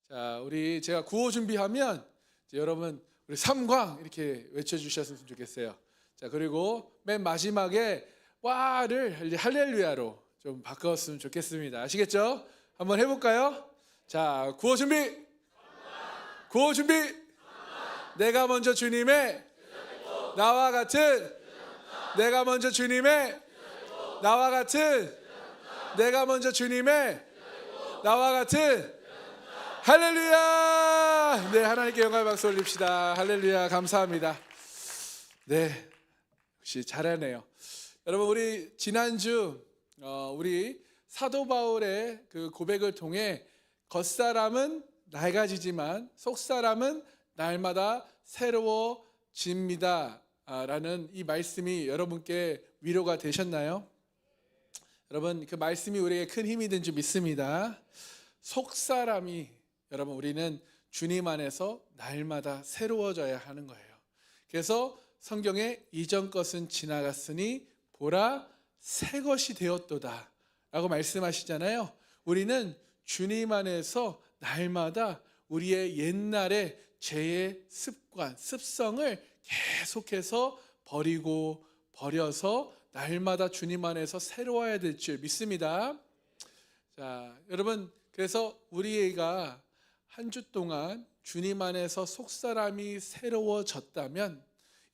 자, 제가 구호 준비하면 여러분 우리 삼광 이렇게 외쳐주셨으면 좋겠어요. 자, 그리고 맨 마지막에 와를 이제 할렐루야로 좀 바꿨으면 좋겠습니다. 아시겠죠? 한번 해볼까요? 자, 구호 준비. 구호 준비. 내가 먼저 주님의 나와 같은 내가 먼저 주님의 나와 같은 내가 먼저 주님의 나와 같은 할렐루야! 네, 하나님께 영광의 박수 올립시다. 할렐루야, 감사합니다. 네, 역시 잘하네요. 여러분, 우리 지난주 우리 사도 바울의 그 고백을 통해 겉사람은 낡아지지만 속사람은 날마다 새로워집니다 라는 이 말씀이 여러분께 위로가 되셨나요? 여러분, 그 말씀이 우리에게 큰 힘이 된 줄 믿습니다. 속사람이 여러분, 우리는 주님 안에서 날마다 새로워져야 하는 거예요. 그래서 성경에 이전 것은 지나갔으니 보라 새 것이 되었도다 라고 말씀하시잖아요. 우리는 주님 안에서 날마다 우리의 옛날의 죄의 습관, 습성을 계속해서 버려서 날마다 주님 안에서 새로워야 될 줄 믿습니다. 자, 여러분, 그래서 우리가 한 주 동안 주님 안에서 속사람이 새로워졌다면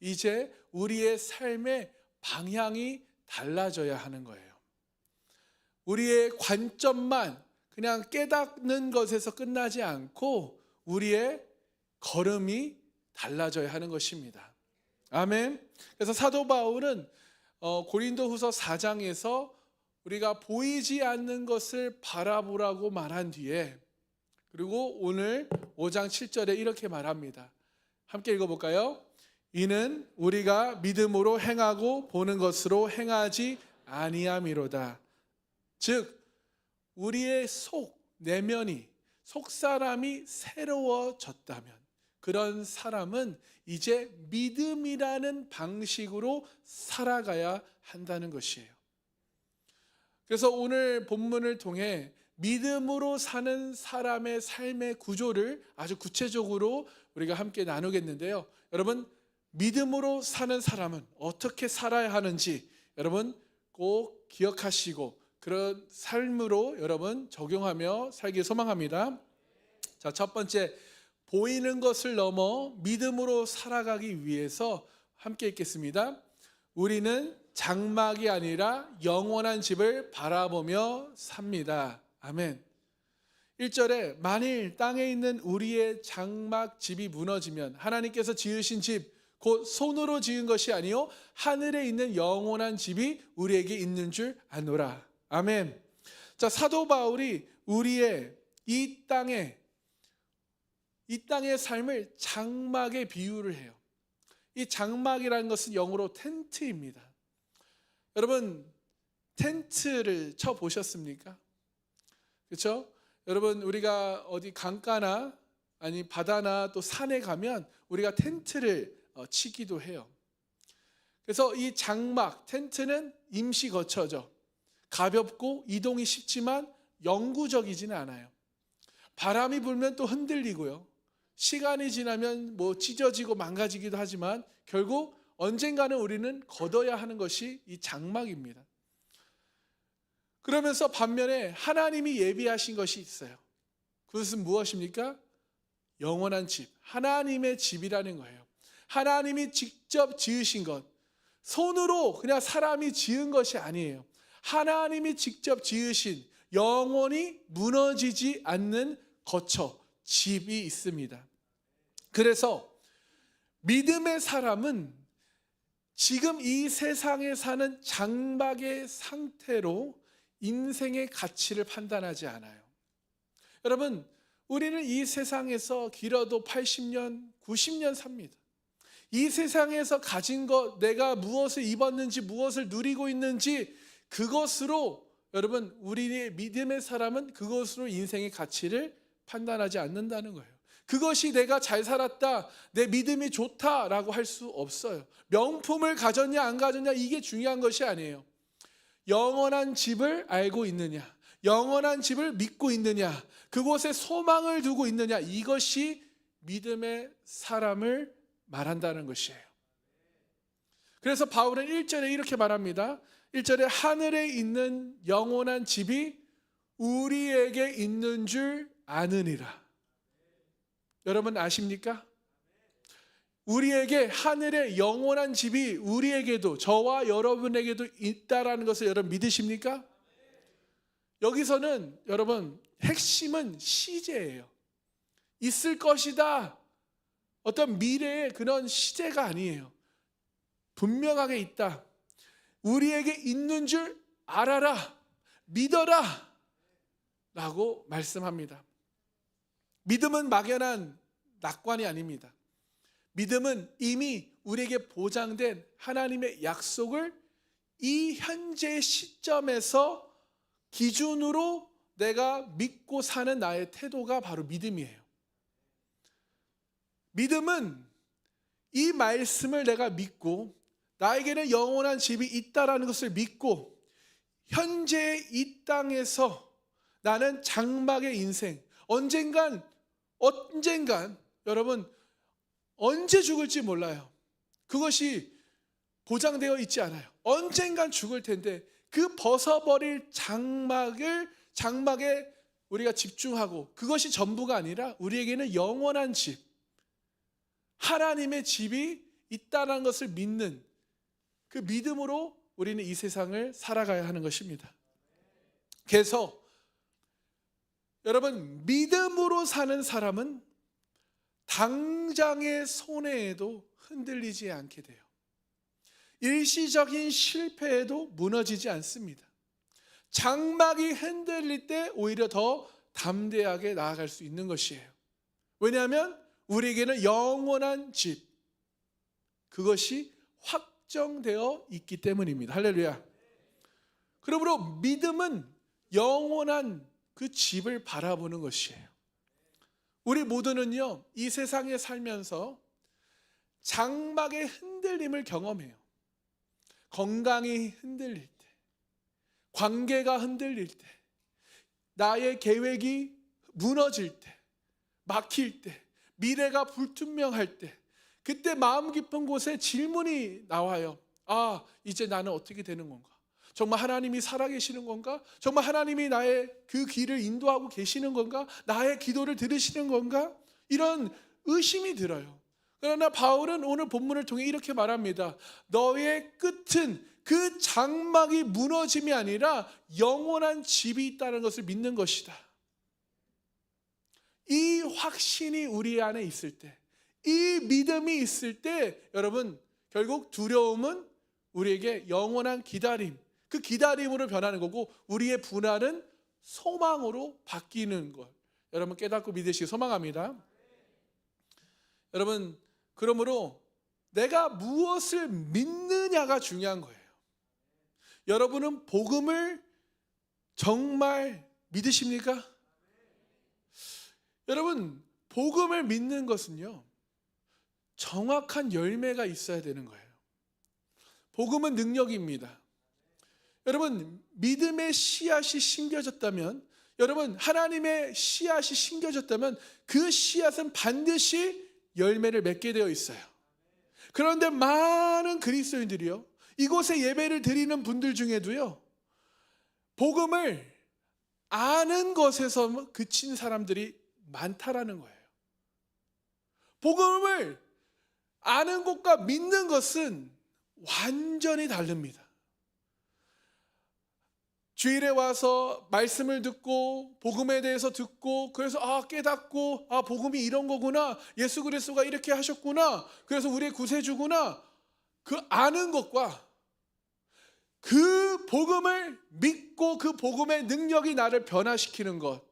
이제 우리의 삶의 방향이 달라져야 하는 거예요. 우리의 관점만 그냥 깨닫는 것에서 끝나지 않고 우리의 걸음이 달라져야 하는 것입니다. 아멘. 그래서 사도 바울은 고린도후서 4장에서 우리가 보이지 않는 것을 바라보라고 말한 뒤에 그리고 오늘 5장 7절에 이렇게 말합니다. 함께 읽어볼까요? 이는 우리가 믿음으로 행하고 보는 것으로 행하지 아니함이로다. 즉 우리의 내면이 속사람이 새로워졌다면 그런 사람은 이제 믿음이라는 방식으로 살아가야 한다는 것이에요. 그래서 오늘 본문을 통해 믿음으로 사는 사람의 삶의 구조를 아주 구체적으로 우리가 함께 나누겠는데요. 여러분, 믿음으로 사는 사람은 어떻게 살아야 하는지 여러분 꼭 기억하시고 그런 삶으로 여러분 적용하며 살길 소망합니다. 자, 첫 번째, 보이는 것을 넘어 믿음으로 살아가기 위해서 함께 읽겠습니다. 우리는 장막이 아니라 영원한 집을 바라보며 삽니다. 아멘. 1절에 만일 땅에 있는 우리의 장막 집이 무너지면 하나님께서 지으신 집 곧 손으로 지은 것이 아니요 하늘에 있는 영원한 집이 우리에게 있는 줄 아노라. 아멘. 자, 사도 바울이 우리의 이 땅의 삶을 장막에 비유를 해요. 이 장막이라는 것은 영어로 텐트입니다. 여러분, 텐트를 쳐 보셨습니까? 그렇죠? 여러분, 우리가 어디 강가나 아니 바다나 또 산에 가면 우리가 텐트를 치기도 해요. 그래서 이 장막, 텐트는 임시 거처죠. 가볍고 이동이 쉽지만 영구적이지는 않아요. 바람이 불면 또 흔들리고요. 시간이 지나면 찢어지고 망가지기도 하지만 결국 언젠가는 우리는 걷어야 하는 것이 이 장막입니다. 그러면서 반면에 하나님이 예비하신 것이 있어요. 그것은 무엇입니까? 영원한 집, 하나님의 집이라는 거예요. 하나님이 직접 지으신 것, 손으로 그냥 사람이 지은 것이 아니에요. 하나님이 직접 지으신 영원히 무너지지 않는 거처, 집이 있습니다. 그래서 믿음의 사람은 지금 이 세상에 사는 장막의 상태로 인생의 가치를 판단하지 않아요. 여러분, 우리는 이 세상에서 길어도 80년, 90년 삽니다. 이 세상에서 가진 것, 내가 무엇을 입었는지, 무엇을 누리고 있는지 그것으로 여러분, 우리의 믿음의 사람은 그것으로 인생의 가치를 판단하지 않는다는 거예요. 그것이 내가 잘 살았다, 내 믿음이 좋다라고 할 수 없어요. 명품을 가졌냐 안 가졌냐 이게 중요한 것이 아니에요. 영원한 집을 알고 있느냐, 영원한 집을 믿고 있느냐, 그곳에 소망을 두고 있느냐, 이것이 믿음의 사람을 말한다는 것이에요. 그래서 바울은 1절에 이렇게 말합니다. 1절에 하늘에 있는 영원한 집이 우리에게 있는 줄 아느니라. 여러분 아십니까? 우리에게 하늘의 영원한 집이 우리에게도, 저와 여러분에게도 있다라는 것을 여러분 믿으십니까? 여기서는 여러분 핵심은 시제예요. 있을 것이다, 어떤 미래의 그런 시제가 아니에요. 분명하게 있다. 우리에게 있는 줄 알아라, 믿어라 라고 말씀합니다. 믿음은 막연한 낙관이 아닙니다. 믿음은 이미 우리에게 보장된 하나님의 약속을 이 현재 시점에서 기준으로 내가 믿고 사는 나의 태도가 바로 믿음이에요. 믿음은 이 말씀을 내가 믿고 나에게는 영원한 집이 있다라는 것을 믿고 현재 이 땅에서 나는 장막의 인생, 언젠간 여러분 언제 죽을지 몰라요. 그것이 보장되어 있지 않아요. 언젠간 죽을 텐데 그 벗어버릴 장막에 우리가 집중하고 그것이 전부가 아니라 우리에게는 영원한 집, 하나님의 집이 있다는 것을 믿는 그 믿음으로 우리는 이 세상을 살아가야 하는 것입니다. 그래서 여러분, 믿음으로 사는 사람은 당장의 손해에도 흔들리지 않게 돼요. 일시적인 실패에도 무너지지 않습니다. 장막이 흔들릴 때 오히려 더 담대하게 나아갈 수 있는 것이에요. 왜냐하면 우리에게는 영원한 집, 그것이 확정되어 있기 때문입니다. 할렐루야. 그러므로 믿음은 영원한 그 집을 바라보는 것이에요. 우리 모두는요, 이 세상에 살면서 장막의 흔들림을 경험해요. 건강이 흔들릴 때, 관계가 흔들릴 때, 나의 계획이 무너질 때, 막힐 때, 미래가 불투명할 때, 그때 마음 깊은 곳에 질문이 나와요. 아, 이제 나는 어떻게 되는 건가? 정말 하나님이 살아계시는 건가? 정말 하나님이 나의 그 길을 인도하고 계시는 건가? 나의 기도를 들으시는 건가? 이런 의심이 들어요. 그러나 바울은 오늘 본문을 통해 이렇게 말합니다. 너의 끝은 그 장막이 무너짐이 아니라 영원한 집이 있다는 것을 믿는 것이다. 이 확신이 우리 안에 있을 때, 이 믿음이 있을 때 여러분, 결국 두려움은 우리에게 영원한 기다림, 그 기다림으로 변하는 거고 우리의 불안은 소망으로 바뀌는 것, 여러분 깨닫고 믿으시기 소망합니다. 여러분, 그러므로 내가 무엇을 믿느냐가 중요한 거예요. 여러분은 복음을 정말 믿으십니까? 여러분, 복음을 믿는 것은요, 정확한 열매가 있어야 되는 거예요. 복음은 능력입니다. 여러분, 믿음의 씨앗이 심겨졌다면, 여러분 하나님의 씨앗이 심겨졌다면 그 씨앗은 반드시 열매를 맺게 되어 있어요. 그런데 많은 그리스도인들이요, 이곳에 예배를 드리는 분들 중에도요, 복음을 아는 것에서 그친 사람들이 많다라는 거예요. 복음을 아는 것과 믿는 것은 완전히 다릅니다. 주일에 와서 말씀을 듣고 복음에 대해서 듣고 그래서 깨닫고 복음이 이런 거구나, 예수 그리스도가 이렇게 하셨구나, 그래서 우리의 구세주구나, 그 아는 것과 그 복음을 믿고 그 복음의 능력이 나를 변화시키는 것,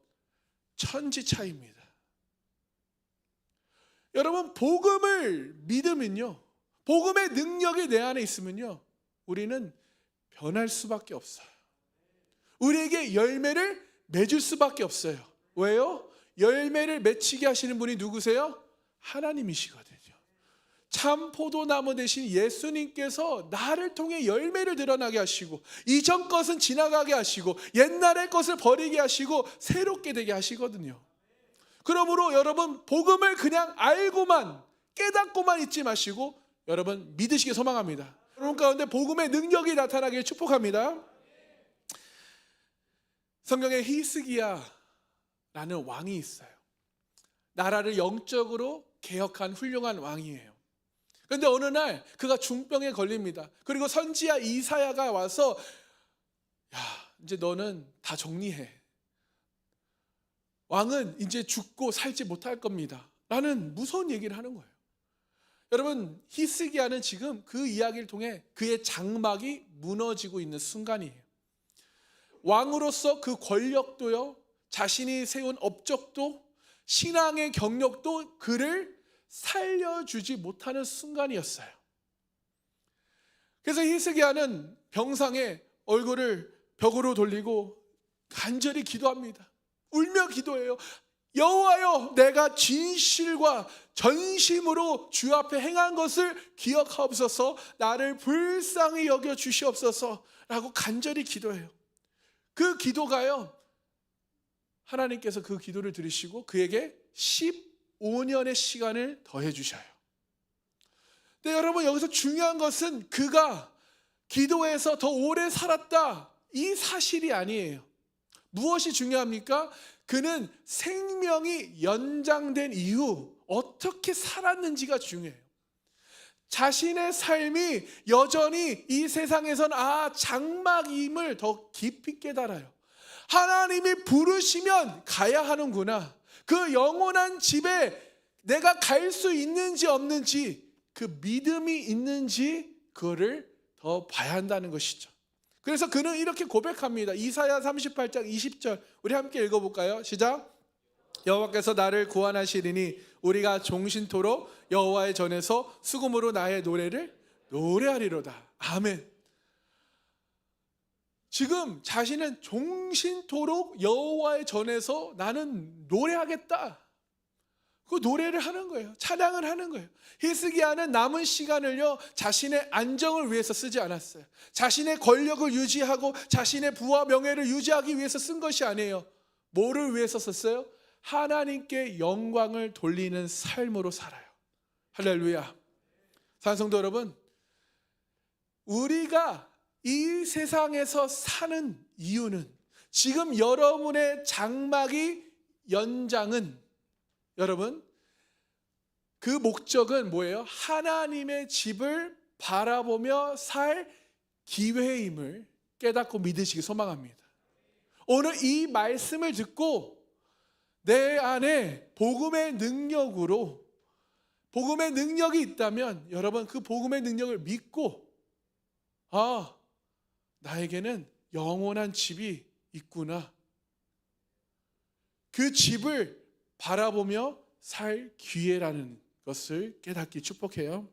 천지 차이입니다. 여러분, 복음을 믿으면요, 복음의 능력이 내 안에 있으면요, 우리는 변할 수밖에 없어요. 우리에게 열매를 맺을 수밖에 없어요. 왜요? 열매를 맺히게 하시는 분이 누구세요? 하나님이시거든요. 참 포도나무 대신 예수님께서 나를 통해 열매를 드러나게 하시고 이전 것은 지나가게 하시고 옛날의 것을 버리게 하시고 새롭게 되게 하시거든요. 그러므로 여러분 복음을 그냥 알고만 깨닫고만 있지 마시고 여러분 믿으시기 소망합니다. 여러분 가운데 복음의 능력이 나타나길 축복합니다. 성경에 히스기야라는 왕이 있어요. 나라를 영적으로 개혁한 훌륭한 왕이에요. 그런데 어느 날 그가 중병에 걸립니다. 그리고 선지자 이사야가 와서 야, 이제 너는 다 정리해. 왕은 이제 죽고 살지 못할 겁니다. 라는 무서운 얘기를 하는 거예요. 여러분 히스기야는 지금 그 이야기를 통해 그의 장막이 무너지고 있는 순간이에요. 왕으로서 그 권력도요, 자신이 세운 업적도, 신앙의 경력도 그를 살려주지 못하는 순간이었어요. 그래서 히스기야는 병상에 얼굴을 벽으로 돌리고 간절히 기도합니다. 울며 기도해요. 여호와여, 내가 진실과 전심으로 주 앞에 행한 것을 기억하옵소서, 나를 불쌍히 여겨 주시옵소서 라고 간절히 기도해요. 그 기도가요, 하나님께서 그 기도를 들으시고 그에게 15년의 시간을 더해 주셔요. 근데 여러분 여기서 중요한 것은 그가 기도해서 더 오래 살았다 이 사실이 아니에요. 무엇이 중요합니까? 그는 생명이 연장된 이후 어떻게 살았는지가 중요해요. 자신의 삶이 여전히 이 세상에선 장막임을 더 깊이 깨달아요. 하나님이 부르시면 가야 하는구나. 그 영원한 집에 내가 갈 수 있는지 없는지, 그 믿음이 있는지 그거를 더 봐야 한다는 것이죠. 그래서 그는 이렇게 고백합니다. 이사야 38장 20절 우리 함께 읽어볼까요? 시작. 여호와께서 나를 구원하시리니 우리가 종신토록 여호와의 전에서 수금으로 나의 노래를 노래하리로다. 아멘. 지금 자신은 종신토록 여호와의 전에서 나는 노래하겠다. 그 노래를 하는 거예요. 찬양을 하는 거예요. 히스기야는 남은 시간을요, 자신의 안정을 위해서 쓰지 않았어요. 자신의 권력을 유지하고 자신의 부와 명예를 유지하기 위해서 쓴 것이 아니에요. 뭐를 위해서 썼어요? 하나님께 영광을 돌리는 삶으로 살아요. 할렐루야. 사랑성도 여러분, 우리가 이 세상에서 사는 이유는, 지금 여러분의 장막이 연장은, 여러분 그 목적은 뭐예요? 하나님의 집을 바라보며 살 기회임을 깨닫고 믿으시기 소망합니다. 오늘 이 말씀을 듣고 내 안에 복음의 능력으로, 복음의 능력이 있다면 여러분 그 복음의 능력을 믿고 나에게는 영원한 집이 있구나, 그 집을 바라보며 살 기회라는 것을 깨닫기 축복해요.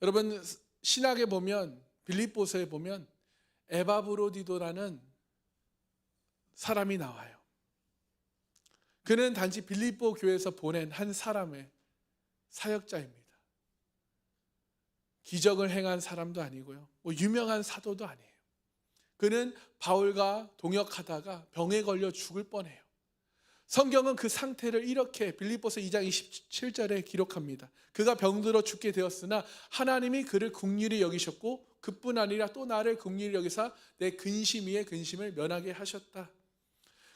여러분 신학에 보면, 빌립보서에 보면 에바브로디도라는 사람이 나와요. 그는 단지 빌립보 교회에서 보낸 한 사람의 사역자입니다. 기적을 행한 사람도 아니고요, 유명한 사도도 아니에요. 그는 바울과 동역하다가 병에 걸려 죽을 뻔해요. 성경은 그 상태를 이렇게 빌립보서 2장 27절에 기록합니다. 그가 병들어 죽게 되었으나 하나님이 그를 긍휼히 여기셨고 그뿐 아니라 또 나를 긍휼히 여기사 내 근심 위에 근심을 면하게 하셨다.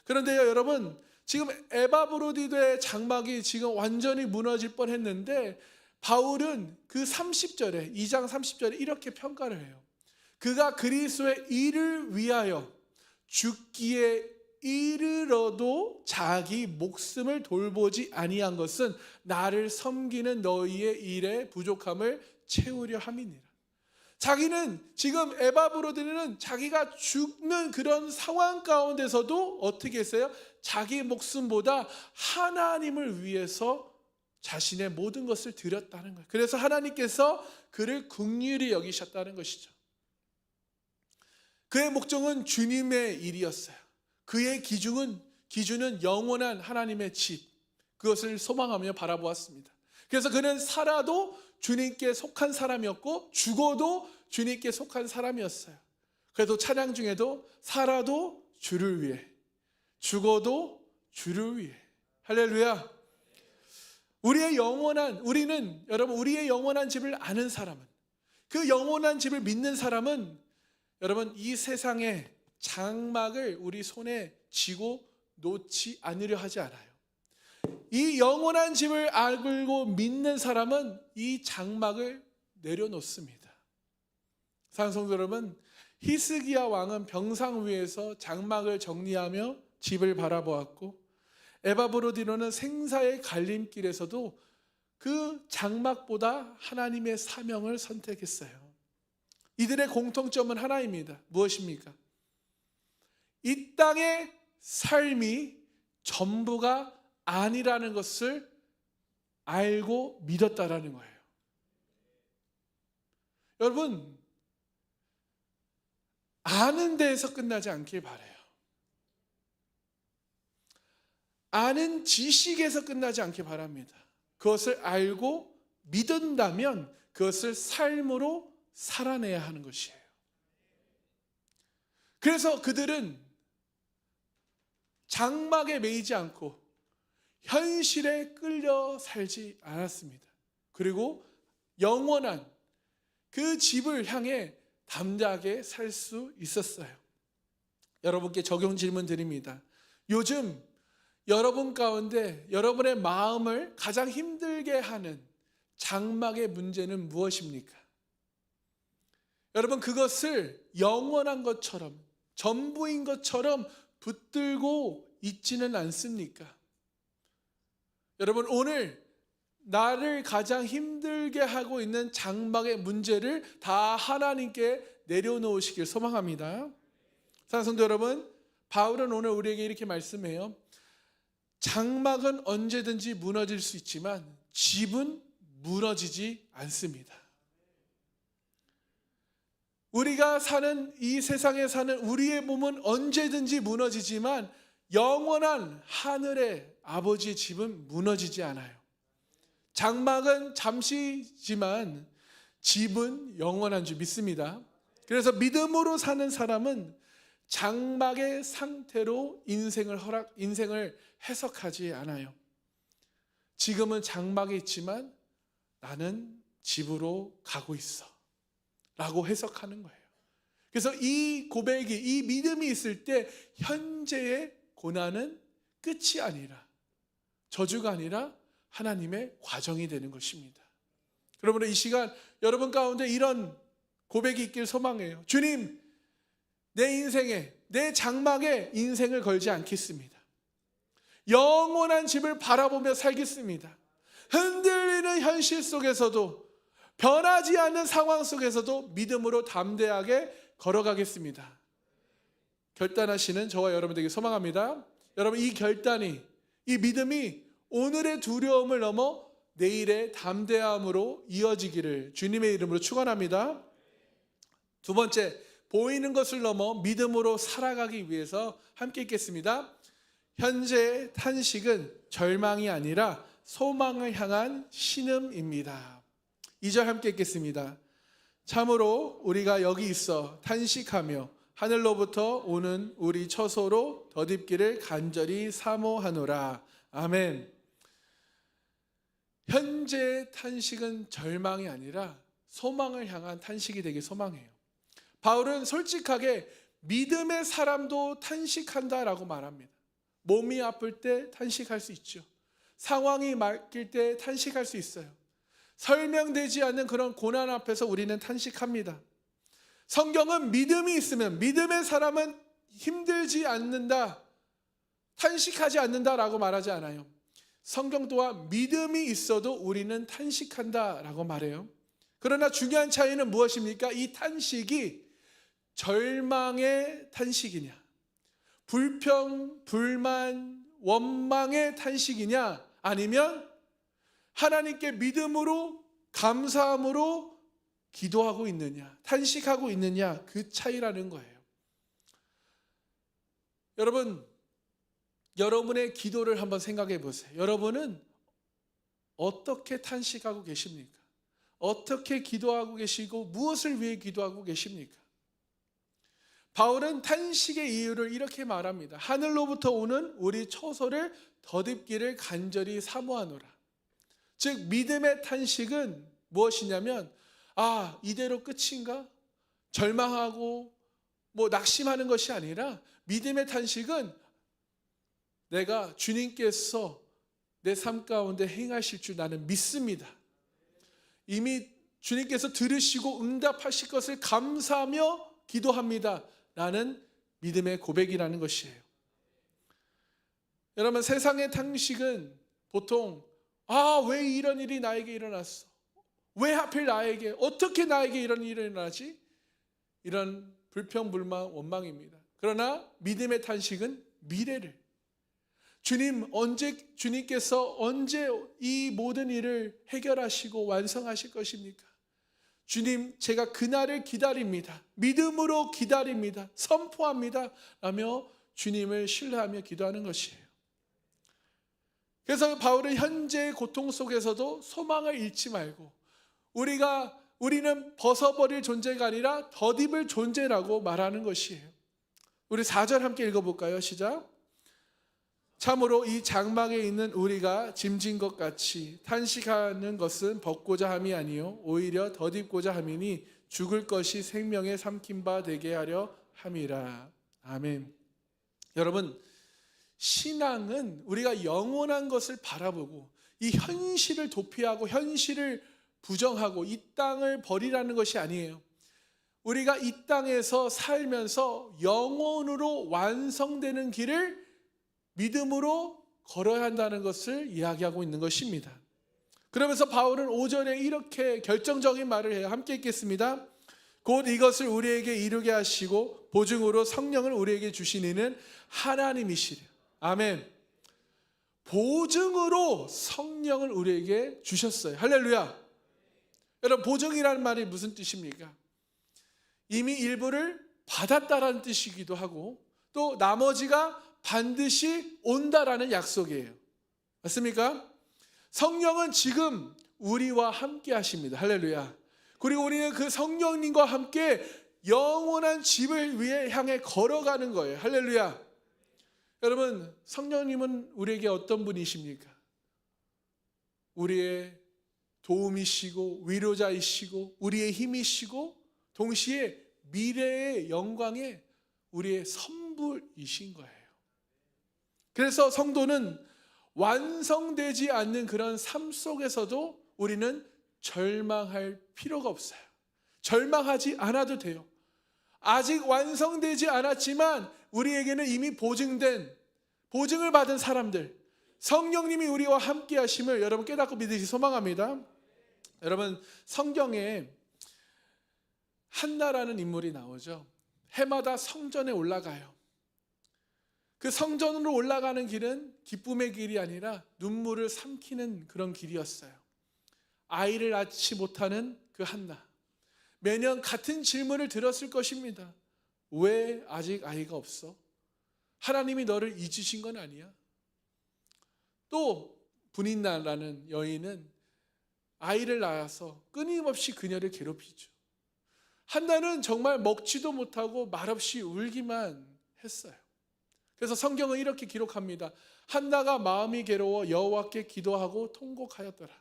그런데요 여러분, 지금 에바브로디도의 장막이 지금 완전히 무너질 뻔했는데 바울은 그 30절에, 2장 30절에 이렇게 평가를 해요. 그가 그리스도의 일을 위하여 죽기에 이르러도 자기 목숨을 돌보지 아니한 것은 나를 섬기는 너희의 일의 부족함을 채우려 함이니라. 자기는 지금 에바브로디는 자기가 죽는 그런 상황 가운데서도 어떻게 했어요? 자기 목숨보다 하나님을 위해서 자신의 모든 것을 드렸다는 거예요. 그래서 하나님께서 그를 긍휼히 여기셨다는 것이죠. 그의 목적은 주님의 일이었어요. 그의 기준은 영원한 하나님의 집, 그것을 소망하며 바라보았습니다. 그래서 그는 살아도 주님께 속한 사람이었고 죽어도 주님께 속한 사람이었어요. 그래도 찬양 중에도 살아도 주를 위해, 죽어도 주를 위해. 할렐루야. 우리의 영원한 집을 아는 사람은, 그 영원한 집을 믿는 사람은 여러분 이 세상의 장막을 우리 손에 쥐고 놓지 않으려 하지 않아요. 이 영원한 집을 알고 믿는 사람은 이 장막을 내려놓습니다. 사랑하는 성도 여러분, 히스기야 왕은 병상 위에서 장막을 정리하며 집을 바라보았고, 에바브로디노는 생사의 갈림길에서도 그 장막보다 하나님의 사명을 선택했어요. 이들의 공통점은 하나입니다. 무엇입니까? 이 땅의 삶이 전부가 아니라는 것을 알고 믿었다라는 거예요. 여러분, 아는 데에서 끝나지 않길 바라요. 아는 지식에서 끝나지 않길 바랍니다. 그것을 알고 믿는다면 그것을 삶으로 살아내야 하는 것이에요. 그래서 그들은 장막에 매이지 않고 현실에 끌려 살지 않았습니다. 그리고 영원한 그 집을 향해 담대하게 살 수 있었어요. 여러분께 적용 질문 드립니다. 요즘 여러분 가운데 여러분의 마음을 가장 힘들게 하는 장막의 문제는 무엇입니까? 여러분, 그것을 영원한 것처럼, 전부인 것처럼 붙들고 있지는 않습니까? 여러분, 오늘 나를 가장 힘들게 하고 있는 장막의 문제를 다 하나님께 내려놓으시길 소망합니다. 사랑하는 성도 여러분, 바울은 오늘 우리에게 이렇게 말씀해요. 장막은 언제든지 무너질 수 있지만 집은 무너지지 않습니다. 우리가 사는 이 세상에 사는 우리의 몸은 언제든지 무너지지만 영원한 하늘의 아버지의 집은 무너지지 않아요. 장막은 잠시지만 집은 영원한 줄 믿습니다. 그래서 믿음으로 사는 사람은 장막의 상태로 인생을 해석하지 않아요. 지금은 장막에 있지만 나는 집으로 가고 있어 라고 해석하는 거예요. 그래서 이 고백이, 이 믿음이 있을 때 현재의 고난은 끝이 아니라, 저주가 아니라 하나님의 과정이 되는 것입니다. 그러므로 이 시간 여러분 가운데 이런 고백이 있길 소망해요. 주님, 내 인생에, 내 장막에 인생을 걸지 않겠습니다. 영원한 집을 바라보며 살겠습니다. 흔들리는 현실 속에서도, 변하지 않는 상황 속에서도 믿음으로 담대하게 걸어가겠습니다. 결단하시는 저와 여러분 되길 소망합니다. 여러분, 이 결단이, 이 믿음이 오늘의 두려움을 넘어 내일의 담대함으로 이어지기를 주님의 이름으로 축원합니다. 두 번째, 보이는 것을 넘어 믿음으로 살아가기 위해서 함께 읽겠습니다. 현재의 탄식은 절망이 아니라 소망을 향한 신음입니다. 2절 함께 읽겠습니다. 참으로 우리가 여기 있어 탄식하며 하늘로부터 오는 우리 처소로 덧입기를 간절히 사모하노라. 아멘. 현재의 탄식은 절망이 아니라 소망을 향한 탄식이 되길 소망해요. 바울은 솔직하게 믿음의 사람도 탄식한다라고 말합니다. 몸이 아플 때 탄식할 수 있죠. 상황이 맡길 때 탄식할 수 있어요. 설명되지 않는 그런 고난 앞에서 우리는 탄식합니다. 성경은 믿음이 있으면, 믿음의 사람은 힘들지 않는다, 탄식하지 않는다라고 말하지 않아요. 성경 또한 믿음이 있어도 우리는 탄식한다라고 말해요. 그러나 중요한 차이는 무엇입니까? 이 탄식이 절망의 탄식이냐, 불평, 불만, 원망의 탄식이냐, 아니면 하나님께 믿음으로, 감사함으로 기도하고 있느냐, 탄식하고 있느냐, 그 차이라는 거예요. 여러분, 여러분의 기도를 한번 생각해 보세요. 여러분은 어떻게 탄식하고 계십니까? 어떻게 기도하고 계시고 무엇을 위해 기도하고 계십니까? 바울은 탄식의 이유를 이렇게 말합니다. 하늘로부터 오는 우리 처소를 덧입기를 간절히 사모하노라. 즉 믿음의 탄식은 무엇이냐면 이대로 끝인가? 절망하고 낙심하는 것이 아니라 믿음의 탄식은 내가 주님께서 내 삶 가운데 행하실 줄 나는 믿습니다. 이미 주님께서 들으시고 응답하실 것을 감사하며 기도합니다. 라는 믿음의 고백이라는 것이에요. 여러분, 세상의 탄식은 보통 왜 이런 일이 나에게 일어났어? 왜 하필 나에게? 어떻게 나에게 이런 일이 일어나지? 이런 불평불만, 원망입니다. 그러나 믿음의 탄식은 미래를, 주님께서 언제 이 모든 일을 해결하시고 완성하실 것입니까? 주님, 제가 그날을 기다립니다. 믿음으로 기다립니다. 선포합니다. 라며 주님을 신뢰하며 기도하는 것이에요. 그래서 바울은 현재의 고통 속에서도 소망을 잃지 말고 우리는 벗어버릴 존재가 아니라 덧입을 존재라고 말하는 것이에요. 우리 4절 함께 읽어볼까요? 시작. 참으로 이 장막에 있는 우리가 짐진 것 같이 탄식하는 것은 벗고자 함이 아니요 오히려 덧입고자 함이니 죽을 것이 생명의 삼킨 바 되게 하려 함이라. 아멘. 여러분, 신앙은 우리가 영원한 것을 바라보고 이 현실을 도피하고 현실을 부정하고 이 땅을 버리라는 것이 아니에요. 우리가 이 땅에서 살면서 영원으로 완성되는 길을 믿음으로 걸어야 한다는 것을 이야기하고 있는 것입니다. 그러면서 바울은 5절에 이렇게 결정적인 말을 해요. 함께 읽겠습니다. 곧 이것을 우리에게 이루게 하시고 보증으로 성령을 우리에게 주시니는 하나님이시라. 아멘. 보증으로 성령을 우리에게 주셨어요. 할렐루야. 여러분, 보증이라는 말이 무슨 뜻입니까? 이미 일부를 받았다라는 뜻이기도 하고 또 나머지가 반드시 온다라는 약속이에요. 맞습니까? 성령은 지금 우리와 함께 하십니다. 할렐루야. 그리고 우리는 그 성령님과 함께 영원한 집을 위해 향해 걸어가는 거예요. 할렐루야. 여러분, 성령님은 우리에게 어떤 분이십니까? 우리의 도움이시고 위로자이시고 우리의 힘이시고 동시에 미래의 영광의 우리의 선불이신 거예요. 그래서 성도는 완성되지 않는 그런 삶 속에서도 우리는 절망할 필요가 없어요. 절망하지 않아도 돼요. 아직 완성되지 않았지만 우리에게는 이미 보증을 받은 사람들, 성령님이 우리와 함께 하심을 여러분 깨닫고 믿으시 소망합니다. 여러분, 성경에 한나라는 인물이 나오죠. 해마다 성전에 올라가요. 그 성전으로 올라가는 길은 기쁨의 길이 아니라 눈물을 삼키는 그런 길이었어요. 아이를 낳지 못하는 그 한나, 매년 같은 질문을 들었을 것입니다. 왜 아직 아이가 없어? 하나님이 너를 잊으신 건 아니야? 또 분인나라는 여인은 아이를 낳아서 끊임없이 그녀를 괴롭히죠. 한나는 정말 먹지도 못하고 말없이 울기만 했어요. 그래서 성경은 이렇게 기록합니다. 한나가 마음이 괴로워 여호와께 기도하고 통곡하였더라.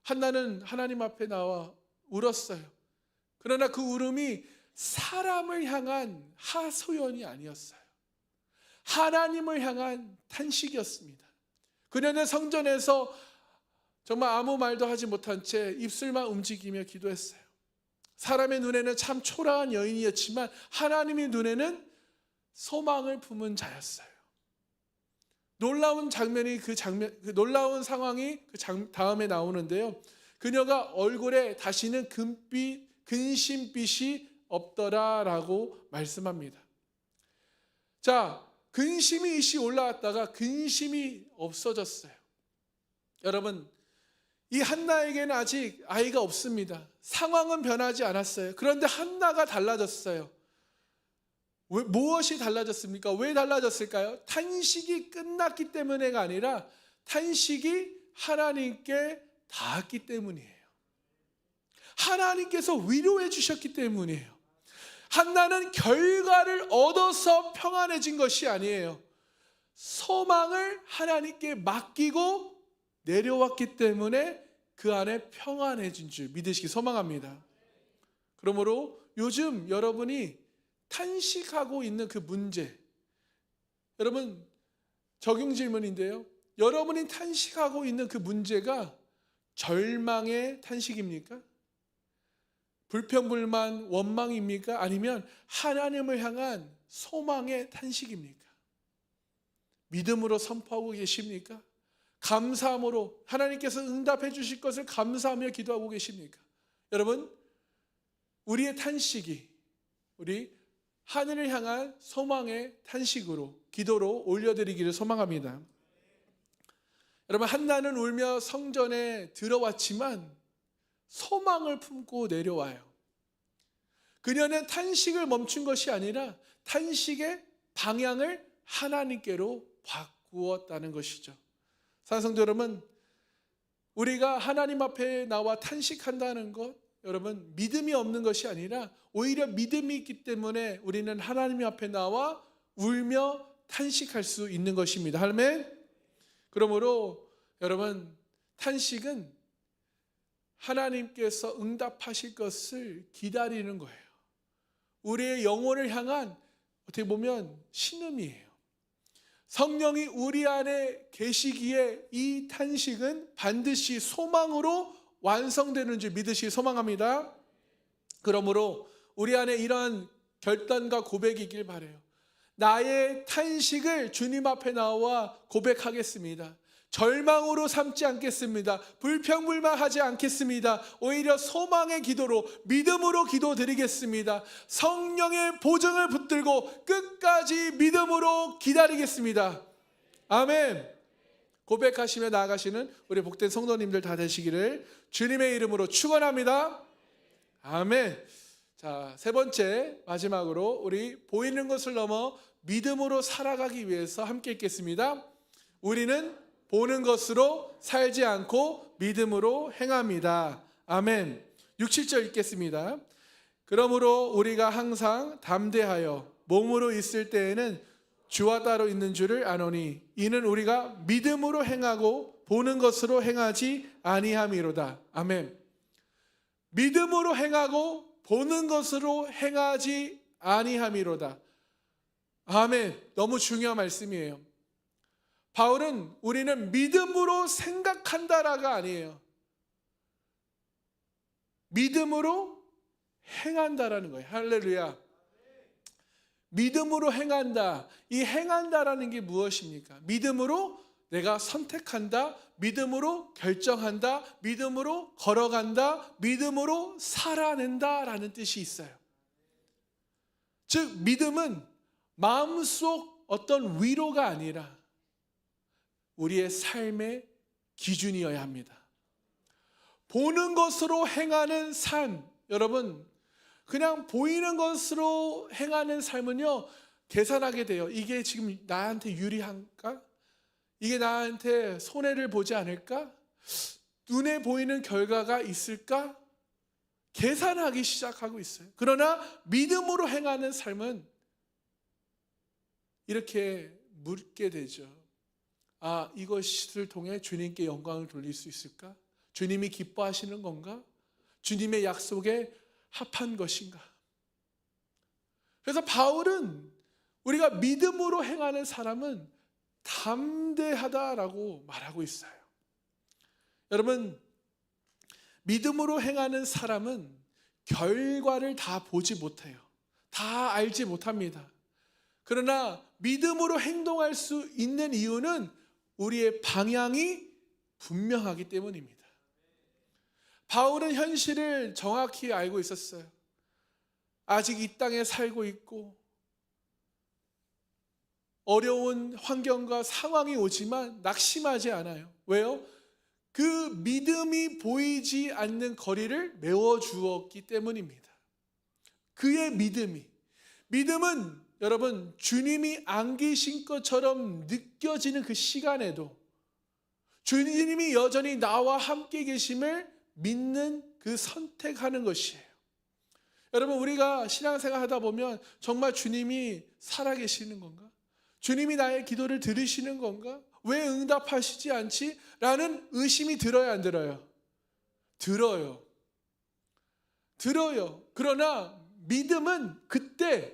한나는 하나님 앞에 나와 울었어요. 그러나 그 울음이 사람을 향한 하소연이 아니었어요. 하나님을 향한 탄식이었습니다. 그녀는 성전에서 정말 아무 말도 하지 못한 채 입술만 움직이며 기도했어요. 사람의 눈에는 참 초라한 여인이었지만 하나님의 눈에는 소망을 품은 자였어요. 놀라운 장면이 놀라운 상황이 다음에 나오는데요. 그녀가 얼굴에 다시는 근심빛이 없더라라고 말씀합니다. 자, 근심이 이씨 올라왔다가 근심이 없어졌어요. 여러분, 이 한나에게는 아직 아이가 없습니다. 상황은 변하지 않았어요. 그런데 한나가 달라졌어요. 무엇이 달라졌습니까? 왜 달라졌을까요? 탄식이 끝났기 때문에가 아니라 탄식이 하나님께 닿았기 때문이에요. 하나님께서 위로해 주셨기 때문이에요. 한나는 결과를 얻어서 평안해진 것이 아니에요. 소망을 하나님께 맡기고 내려왔기 때문에 그 안에 평안해진 줄 믿으시기 소망합니다. 그러므로 요즘 여러분이 탄식하고 있는 그 문제, 여러분 적용 질문인데요. 여러분이 탄식하고 있는 그 문제가 절망의 탄식입니까? 불평불만, 원망입니까? 아니면 하나님을 향한 소망의 탄식입니까? 믿음으로 선포하고 계십니까? 감사함으로 하나님께서 응답해 주실 것을 감사하며 기도하고 계십니까? 여러분, 우리의 탄식이 우리 하늘을 향한 소망의 탄식으로, 기도로 올려드리기를 소망합니다. 여러분, 한나는 울며 성전에 들어왔지만 소망을 품고 내려와요. 그녀는 탄식을 멈춘 것이 아니라 탄식의 방향을 하나님께로 바꾸었다는 것이죠. 사랑성도 여러분, 우리가 하나님 앞에 나와 탄식한다는 것, 여러분 믿음이 없는 것이 아니라 오히려 믿음이 있기 때문에 우리는 하나님 앞에 나와 울며 탄식할 수 있는 것입니다. 아멘. 그러므로 여러분, 탄식은 하나님께서 응답하실 것을 기다리는 거예요. 우리의 영혼을 향한 어떻게 보면 신음이에요. 성령이 우리 안에 계시기에 이 탄식은 반드시 소망으로 완성되는 줄 믿으시기 소망합니다. 그러므로 우리 안에 이러한 결단과 고백이길 바라요. 나의 탄식을 주님 앞에 나와 고백하겠습니다. 절망으로 삼지 않겠습니다. 불평불만하지 않겠습니다. 오히려 소망의 기도로, 믿음으로 기도드리겠습니다. 성령의 보증을 붙들고 끝까지 믿음으로 기다리겠습니다. 아멘. 고백하시며 나아가시는 우리 복된 성도님들 다 되시기를 주님의 이름으로 축원합니다. 아멘. 자, 세 번째 마지막으로 우리 보이는 것을 넘어 믿음으로 살아가기 위해서 함께 읽겠습니다. 우리는 보는 것으로 살지 않고 믿음으로 행합니다. 아멘. 6, 7절 읽겠습니다. 그러므로 우리가 항상 담대하여 몸으로 있을 때에는 주와 따로 있는 줄을 아노니 이는 우리가 믿음으로 행하고 보는 것으로 행하지 아니함이로다. 아멘. 믿음으로 행하고 보는 것으로 행하지 아니함이로다. 아멘. 너무 중요한 말씀이에요. 바울은 우리는 믿음으로 생각한다라가 아니에요. 믿음으로 행한다라는 거예요. 할렐루야. 믿음으로 행한다. 이 행한다라는 게 무엇입니까? 믿음으로 내가 선택한다. 믿음으로 결정한다. 믿음으로 걸어간다. 믿음으로 살아낸다라는 뜻이 있어요. 즉 믿음은 마음속 어떤 위로가 아니라 우리의 삶의 기준이어야 합니다. 보는 것으로 행하는 삶, 여러분 그냥 보이는 것으로 행하는 삶은요 계산하게 돼요. 이게 지금 나한테 유리한가? 이게 나한테 손해를 보지 않을까? 눈에 보이는 결과가 있을까? 계산하기 시작하고 있어요. 그러나 믿음으로 행하는 삶은 이렇게 묻게 되죠. 아, 이것을 통해 주님께 영광을 돌릴 수 있을까? 주님이 기뻐하시는 건가? 주님의 약속에 합한 것인가? 그래서 바울은 우리가 믿음으로 행하는 사람은 담대하다라고 말하고 있어요. 여러분, 믿음으로 행하는 사람은 결과를 다 보지 못해요. 다 알지 못합니다. 그러나 믿음으로 행동할 수 있는 이유는 우리의 방향이 분명하기 때문입니다. 바울은 현실을 정확히 알고 있었어요. 아직 이 땅에 살고 있고 어려운 환경과 상황이 오지만 낙심하지 않아요. 왜요? 그 믿음이 보이지 않는 거리를 메워주었기 때문입니다. 그의 믿음은 여러분 주님이 안 계신 것처럼 느껴지는 그 시간에도, 주님이 여전히 나와 함께 계심을 믿는 그 선택하는 것이에요. 여러분, 우리가 신앙생활 하다 보면 정말 주님이 살아계시는 건가? 주님이 나의 기도를 들으시는 건가? 왜 응답하시지 않지? 라는 의심이 들어요, 안 들어요? 들어요. 그러나 믿음은 그때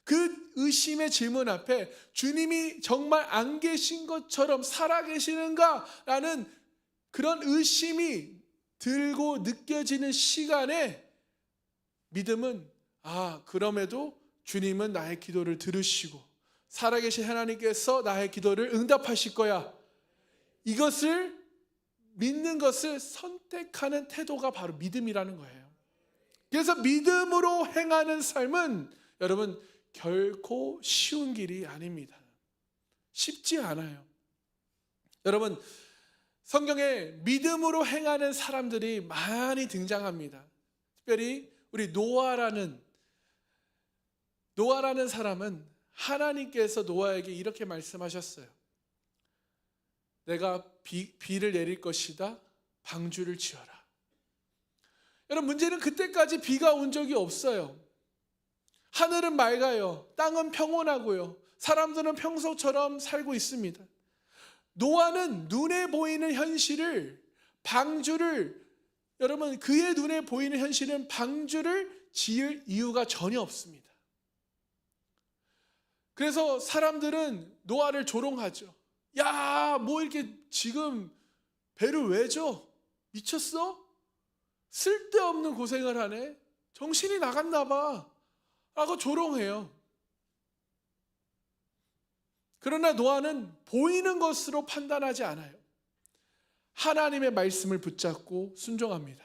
그 의심의 질문 앞에 주님이 정말 안 계신 것처럼 살아계시는가? 라는 그런 의심이 들고 느껴지는 시간에 믿음은 그럼에도 주님은 나의 기도를 들으시고 살아계신 하나님께서 나의 기도를 응답하실 거야. 이것을 믿는 것을 선택하는 태도가 바로 믿음이라는 거예요. 그래서 믿음으로 행하는 삶은 여러분 결코 쉬운 길이 아닙니다. 쉽지 않아요. 여러분, 성경에 믿음으로 행하는 사람들이 많이 등장합니다. 특별히 우리 노아라는 사람은 하나님께서 노아에게 이렇게 말씀하셨어요. 내가 비를 내릴 것이다. 방주를 지어라. 여러분, 문제는 그때까지 비가 온 적이 없어요. 하늘은 맑아요. 땅은 평온하고요. 사람들은 평소처럼 살고 있습니다. 노아는 눈에 보이는 현실을 여러분, 그의 눈에 보이는 현실은 방주를 지을 이유가 전혀 없습니다. 그래서 사람들은 노아를 조롱하죠. 야, 뭐 이렇게 지금 배를 왜 줘? 미쳤어? 쓸데없는 고생을 하네. 정신이 나갔나 봐. 라고 조롱해요. 그러나 노아는 보이는 것으로 판단하지 않아요. 하나님의 말씀을 붙잡고 순종합니다.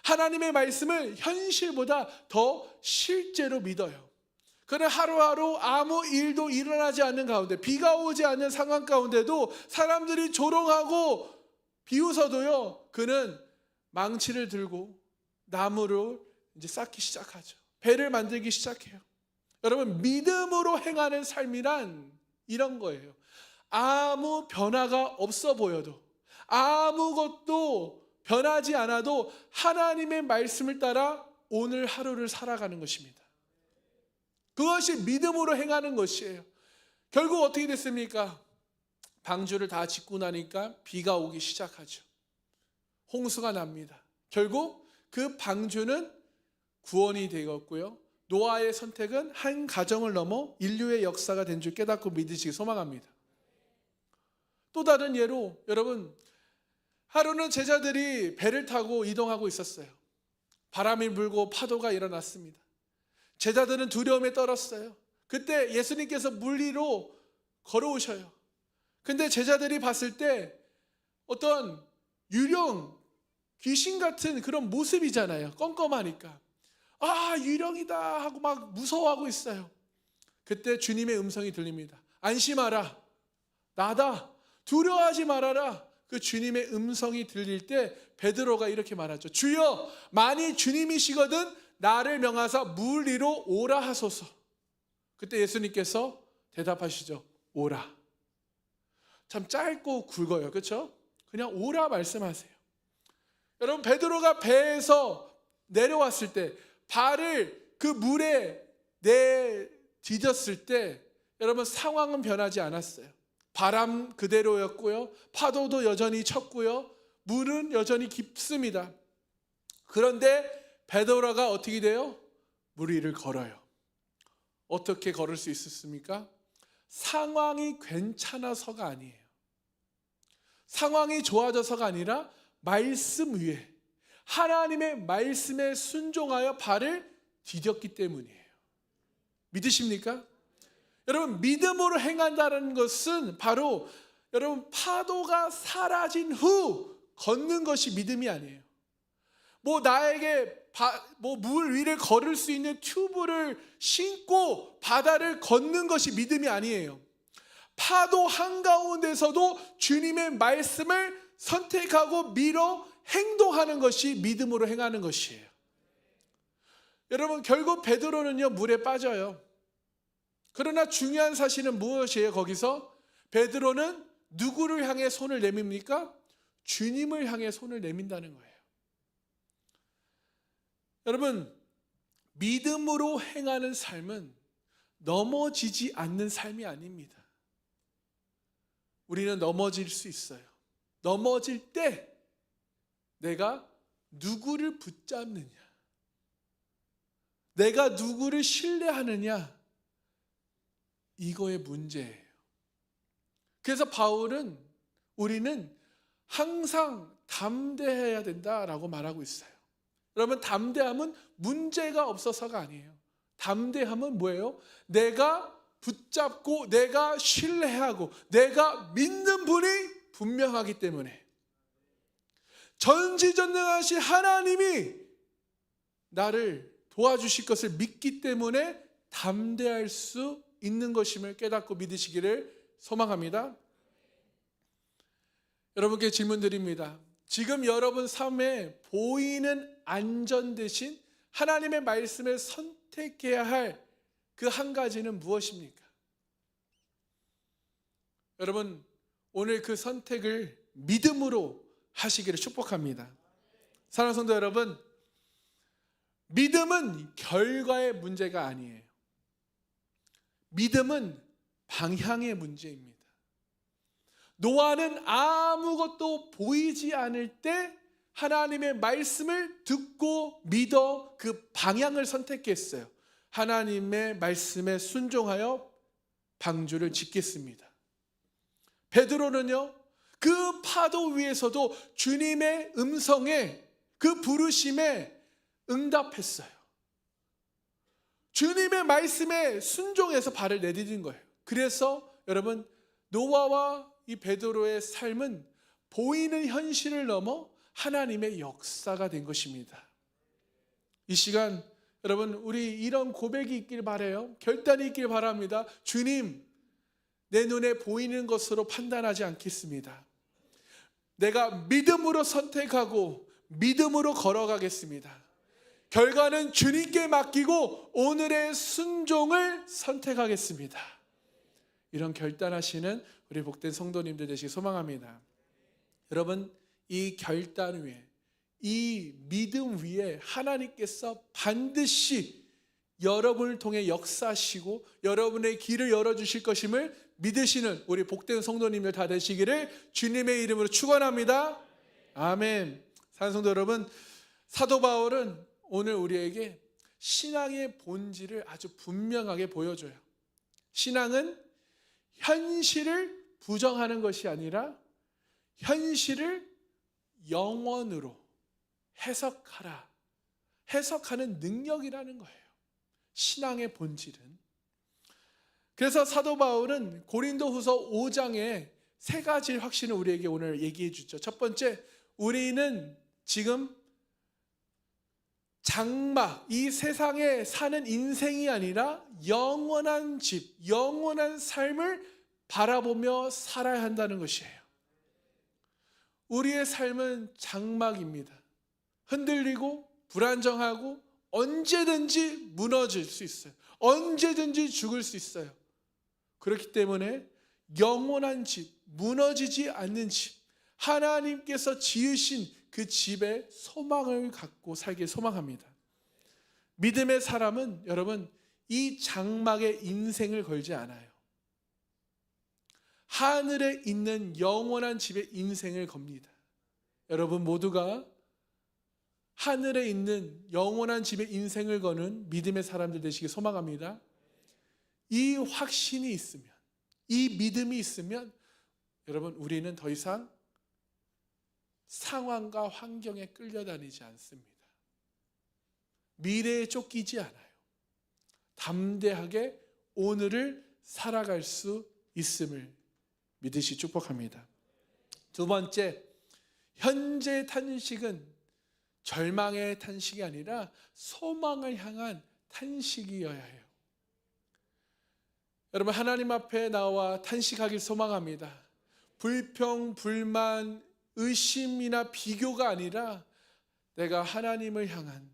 하나님의 말씀을 현실보다 더 실제로 믿어요. 그는 하루하루 아무 일도 일어나지 않는 가운데, 비가 오지 않는 상황 가운데도 사람들이 조롱하고 비웃어도요, 그는 망치를 들고 나무를 이제 쌓기 시작하죠. 배를 만들기 시작해요. 여러분, 믿음으로 행하는 삶이란 이런 거예요. 아무 변화가 없어 보여도, 아무것도 변하지 않아도 하나님의 말씀을 따라 오늘 하루를 살아가는 것입니다. 그것이 믿음으로 행하는 것이에요. 결국 어떻게 됐습니까? 방주를 다 짓고 나니까 비가 오기 시작하죠. 홍수가 납니다. 결국 그 방주는 구원이 되었고요. 노아의 선택은 한 가정을 넘어 인류의 역사가 된 줄 깨닫고 믿으시기 소망합니다. 또 다른 예로 여러분, 하루는 제자들이 배를 타고 이동하고 있었어요. 바람이 불고 파도가 일어났습니다. 제자들은 두려움에 떨었어요. 그때 예수님께서 물 위로 걸어오셔요. 근데 제자들이 봤을 때 어떤 유령, 귀신 같은 그런 모습이잖아요. 껌껌하니까. 유령이다 하고 막 무서워하고 있어요. 그때 주님의 음성이 들립니다. 안심하라. 나다. 두려워하지 말아라. 그 주님의 음성이 들릴 때 베드로가 이렇게 말하죠. 주여, 만일 주님이시거든 나를 명하사 물 위로 오라 하소서. 그때 예수님께서 대답하시죠. 오라. 참 짧고 굵어요. 그렇죠? 그냥 오라 말씀하세요. 여러분, 베드로가 배에서 내려왔을 때 발을 그 물에 내디뎠을 때 여러분, 상황은 변하지 않았어요. 바람 그대로였고요. 파도도 여전히 쳤고요. 물은 여전히 깊습니다. 그런데 베드로가 어떻게 돼요? 물 위를 걸어요. 어떻게 걸을 수 있었습니까? 상황이 괜찮아서가 아니에요. 상황이 좋아져서가 아니라 말씀 위에, 하나님의 말씀에 순종하여 발을 디뎠기 때문이에요. 믿으십니까? 여러분, 믿음으로 행한다는 것은 바로 여러분, 파도가 사라진 후 걷는 것이 믿음이 아니에요. 나에게 물 위를 걸을 수 있는 튜브를 신고 바다를 걷는 것이 믿음이 아니에요. 파도 한가운데서도 주님의 말씀을 선택하고 밀어 행동하는 것이 믿음으로 행하는 것이에요. 여러분, 결국 베드로는요, 물에 빠져요. 그러나 중요한 사실은 무엇이에요? 거기서 베드로는 누구를 향해 손을 내밉니까? 주님을 향해 손을 내민다는 거예요. 여러분, 믿음으로 행하는 삶은 넘어지지 않는 삶이 아닙니다. 우리는 넘어질 수 있어요. 넘어질 때 내가 누구를 붙잡느냐, 내가 누구를 신뢰하느냐, 이거의 문제예요. 그래서 바울은 우리는 항상 담대해야 된다라고 말하고 있어요. 여러분, 담대함은 문제가 없어서가 아니에요. 담대함은 뭐예요? 내가 붙잡고 내가 신뢰하고 내가 믿는 분이 분명하기 때문에, 전지전능하신 하나님이 나를 도와주실 것을 믿기 때문에 담대할 수 있는 것임을 깨닫고 믿으시기를 소망합니다. 여러분께 질문 드립니다. 지금 여러분 삶에 보이는 안전 대신 하나님의 말씀을 선택해야 할 그 한 가지는 무엇입니까? 여러분, 오늘 그 선택을 믿음으로 하시기를 축복합니다. 사랑하는 성도 여러분, 믿음은 결과의 문제가 아니에요. 믿음은 방향의 문제입니다. 노아는 아무것도 보이지 않을 때 하나님의 말씀을 듣고 믿어 그 방향을 선택했어요. 하나님의 말씀에 순종하여 방주를 짓겠습니다. 베드로는요, 그 파도 위에서도 주님의 음성에, 그 부르심에 응답했어요. 주님의 말씀에 순종해서 발을 내디딘 거예요. 그래서 여러분, 노아와 이 베드로의 삶은 보이는 현실을 넘어 하나님의 역사가 된 것입니다. 이 시간 여러분, 우리 이런 고백이 있길 바라요. 결단이 있길 바랍니다. 주님, 내 눈에 보이는 것으로 판단하지 않겠습니다. 내가 믿음으로 선택하고 믿음으로 걸어가겠습니다. 결과는 주님께 맡기고 오늘의 순종을 선택하겠습니다. 이런 결단하시는 우리 복된 성도님들 되시기 소망합니다. 여러분, 이 결단 위에, 이 믿음 위에 하나님께서 반드시 여러분을 통해 역사하시고 여러분의 길을 열어주실 것임을 믿으시는 우리 복된 성도님들 다 되시기를 주님의 이름으로 축원합니다. 아멘. 사랑하는 성도 여러분, 사도 바울은 오늘 우리에게 신앙의 본질을 아주 분명하게 보여줘요. 신앙은 현실을 부정하는 것이 아니라 현실을 영원으로 해석하라, 해석하는 능력이라는 거예요. 신앙의 본질은. 그래서 사도 바울은 고린도후서 5장에 세 가지 확신을 우리에게 오늘 얘기해 주죠. 첫 번째, 우리는 지금 장막, 이 세상에 사는 인생이 아니라 영원한 집, 영원한 삶을 바라보며 살아야 한다는 것이에요. 우리의 삶은 장막입니다. 흔들리고 불안정하고 언제든지 무너질 수 있어요. 언제든지 죽을 수 있어요. 그렇기 때문에 영원한 집, 무너지지 않는 집, 하나님께서 지으신 그 집에 소망을 갖고 살길 소망합니다. 믿음의 사람은 여러분, 이 장막에 인생을 걸지 않아요. 하늘에 있는 영원한 집에 인생을 겁니다. 여러분 모두가 하늘에 있는 영원한 집에 인생을 거는 믿음의 사람들 되시기 소망합니다. 이 확신이 있으면, 이 믿음이 있으면 여러분, 우리는 더 이상 상황과 환경에 끌려다니지 않습니다. 미래에 쫓기지 않아요. 담대하게 오늘을 살아갈 수 있음을 믿으시 축복합니다. 두 번째, 현재 탄식은 절망의 탄식이 아니라 소망을 향한 탄식이어야 해요. 여러분, 하나님 앞에 나와 탄식하길 소망합니다. 불평, 불만, 의심이나 비교가 아니라 내가 하나님을 향한,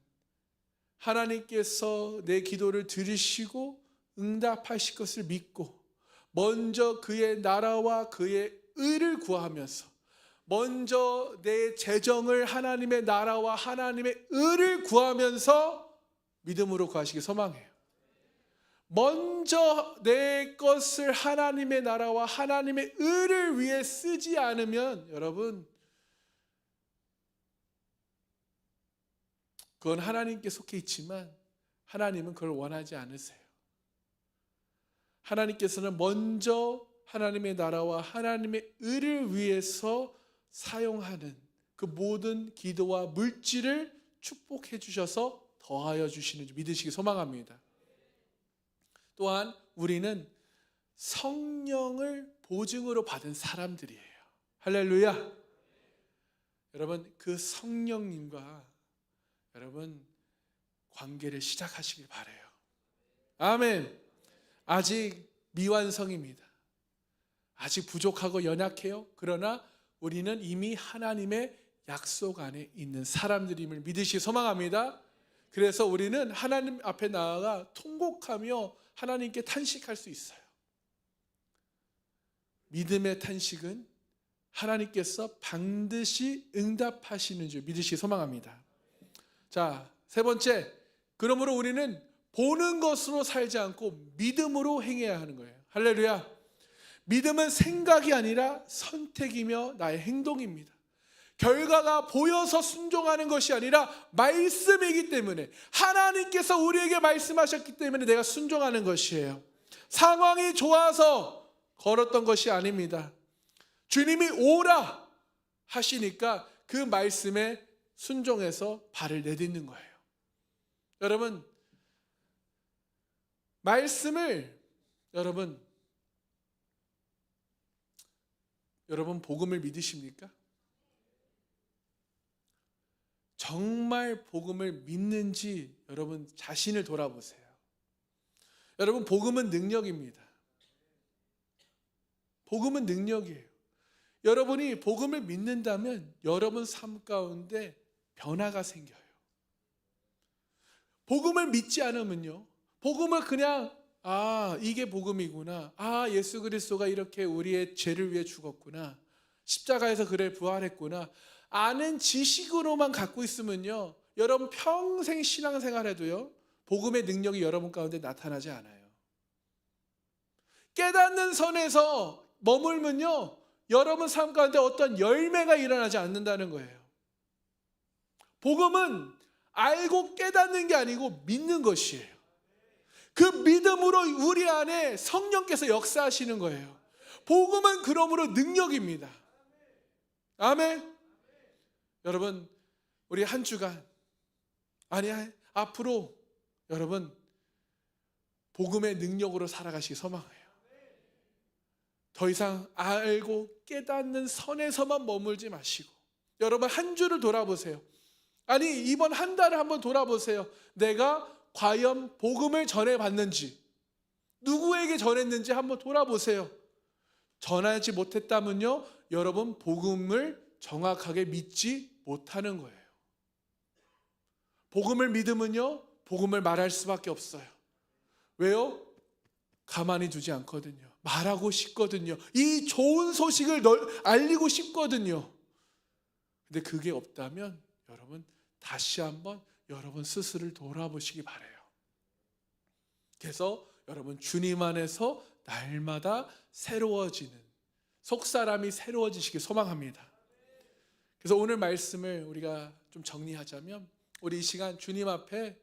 하나님께서 내 기도를 들으시고 응답하실 것을 믿고 먼저 그의 나라와 그의 의를 구하면서 먼저 내 재정을 하나님의 나라와 하나님의 의를 구하면서 믿음으로 구하시기 소망해요. 먼저 내 것을 하나님의 나라와 하나님의 의를 위해 쓰지 않으면 여러분, 그건 하나님께 속해 있지만 하나님은 그걸 원하지 않으세요. 하나님께서는 먼저 하나님의 나라와 하나님의 의를 위해서 사용하는 그 모든 기도와 물질을 축복해 주셔서 더하여 주시는 줄 믿으시기 소망합니다. 또한 우리는 성령을 보증으로 받은 사람들이에요. 할렐루야. 여러분, 그 성령님과 여러분 관계를 시작하시길 바라요. 아멘. 아직 미완성입니다. 아직 부족하고 연약해요. 그러나 우리는 이미 하나님의 약속 안에 있는 사람들임을 믿으시기 소망합니다. 그래서 우리는 하나님 앞에 나아가 통곡하며 하나님께 탄식할 수 있어요. 믿음의 탄식은 하나님께서 반드시 응답하시는 줄 믿으시기 소망합니다. 자, 세 번째, 그러므로 우리는 보는 것으로 살지 않고 믿음으로 행해야 하는 거예요. 할렐루야. 믿음은 생각이 아니라 선택이며 나의 행동입니다. 결과가 보여서 순종하는 것이 아니라 말씀이기 때문에, 하나님께서 우리에게 말씀하셨기 때문에 내가 순종하는 것이에요. 상황이 좋아서 걸었던 것이 아닙니다. 주님이 오라 하시니까 그 말씀에 순종해서 발을 내딛는 거예요. 여러분, 말씀을 여러분 복음을 믿으십니까? 정말 복음을 믿는지 여러분 자신을 돌아보세요. 여러분, 복음은 능력입니다. 복음은 능력이에요. 여러분이 복음을 믿는다면 여러분 삶 가운데 변화가 생겨요. 복음을 믿지 않으면요, 복음을 그냥 이게 복음이구나, 예수 그리스도가 이렇게 우리의 죄를 위해 죽었구나, 십자가에서 그래 부활했구나, 아는 지식으로만 갖고 있으면요, 여러분 평생 신앙생활해도요 복음의 능력이 여러분 가운데 나타나지 않아요. 깨닫는 선에서 머물면요 여러분 삶 가운데 어떤 열매가 일어나지 않는다는 거예요. 복음은 알고 깨닫는 게 아니고 믿는 것이에요. 그 믿음으로 우리 안에 성령께서 역사하시는 거예요. 복음은 그러므로 능력입니다. 아멘. 여러분, 우리 한 주간, 앞으로 여러분 복음의 능력으로 살아가시기 소망해요. 더 이상 알고 깨닫는 선에서만 머물지 마시고 여러분 한 주를 돌아보세요. 이번 한 달을 한번 돌아보세요. 내가 과연 복음을 전해봤는지, 누구에게 전했는지 한번 돌아보세요. 전하지 못했다면요 여러분 복음을 정확하게 믿지 못하는 거예요. 복음을 믿으면요 복음을 말할 수밖에 없어요. 왜요? 가만히 두지 않거든요. 말하고 싶거든요. 이 좋은 소식을 알리고 싶거든요. 근데 그게 없다면 여러분 다시 한번 여러분 스스로를 돌아보시기 바라요. 그래서 여러분 주님 안에서 날마다 새로워지는, 속사람이 새로워지시길 소망합니다. 그래서 오늘 말씀을 우리가 좀 정리하자면, 우리 이 시간 주님 앞에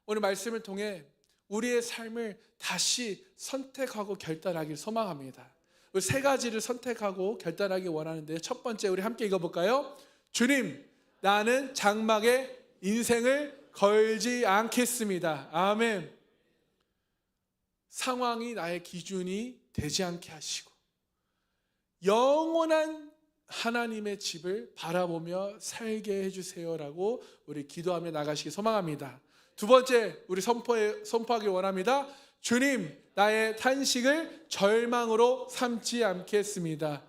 오늘 말씀을 통해 우리의 삶을 다시 선택하고 결단하길 소망합니다. 우리 세 가지를 선택하고 결단하기 원하는데, 첫 번째 우리 함께 읽어볼까요? 주님, 나는 장막에 인생을 걸지 않겠습니다. 아멘. 상황이 나의 기준이 되지 않게 하시고 영원한 하나님의 집을 바라보며 살게 해주세요라고 우리 기도하며 나가시기 소망합니다. 두 번째 우리 선포하기 원합니다. 주님, 나의 탄식을 절망으로 삼지 않겠습니다.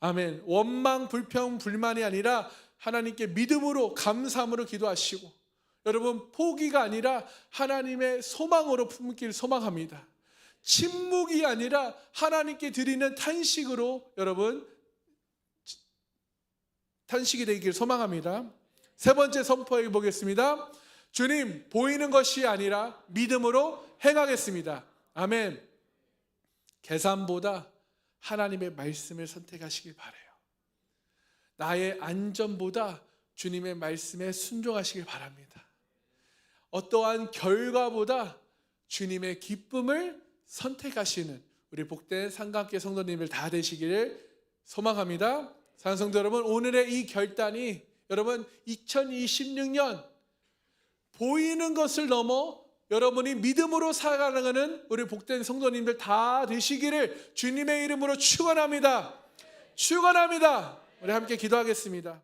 아멘. 원망, 불평, 불만이 아니라 하나님께 믿음으로, 감사함으로 기도하시고, 여러분 포기가 아니라 하나님의 소망으로 품길 소망합니다. 침묵이 아니라 하나님께 드리는 탄식으로 여러분 탄식이 되기를 소망합니다. 세 번째 선포해 보겠습니다. 주님, 보이는 것이 아니라 믿음으로 행하겠습니다. 아멘. 계산보다 하나님의 말씀을 선택하시길 바라요. 나의 안전보다 주님의 말씀에 순종하시길 바랍니다. 어떠한 결과보다 주님의 기쁨을 선택하시는 우리 복된 상강교회 성도님들 다 되시기를 소망합니다. 사랑하는 성도 여러분, 오늘의 이 결단이 여러분 2026년 보이는 것을 넘어 여러분이 믿음으로 살아가는 우리 복된 성도님들 다 되시기를 주님의 이름으로 축원합니다. 축원합니다. 우리 함께 기도하겠습니다.